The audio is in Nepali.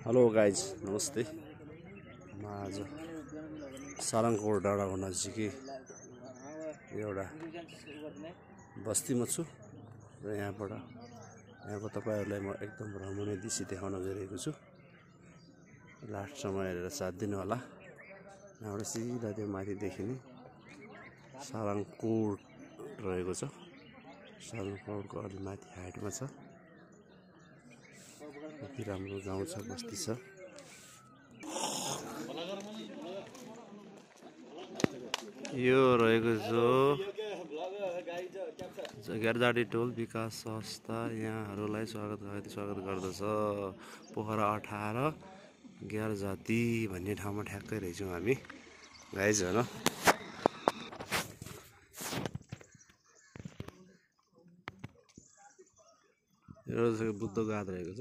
हेलो गाइज नमस्ते। म आज सारङकोट डाँडाको नजिकै एउटा बस्तीमा छु र यहाँको तपाईहरुलाई म एकदम रमणीय दृश्य देखाउन गइरहेको छु। लास्ट समय हेरेर साथ दिनु होला। यहाँबाट सिधा त्यो माथि देखिने सारङकोट रहेको छ। सारङकोटको अलि माथि हाइटमा छ। कति राम्रो गाउँ छ, बस्ती छ। यो रहेको छ गेरजाडी टोल विकास संस्था। यहाँहरूलाई स्वागत गर्दछ। पोखरा 18 गेरजाती भन्ने ठाउँमा ठ्याक्कै रहेछौँ हामी गाइज हैन। यो बुद्धको हात रहेको छ।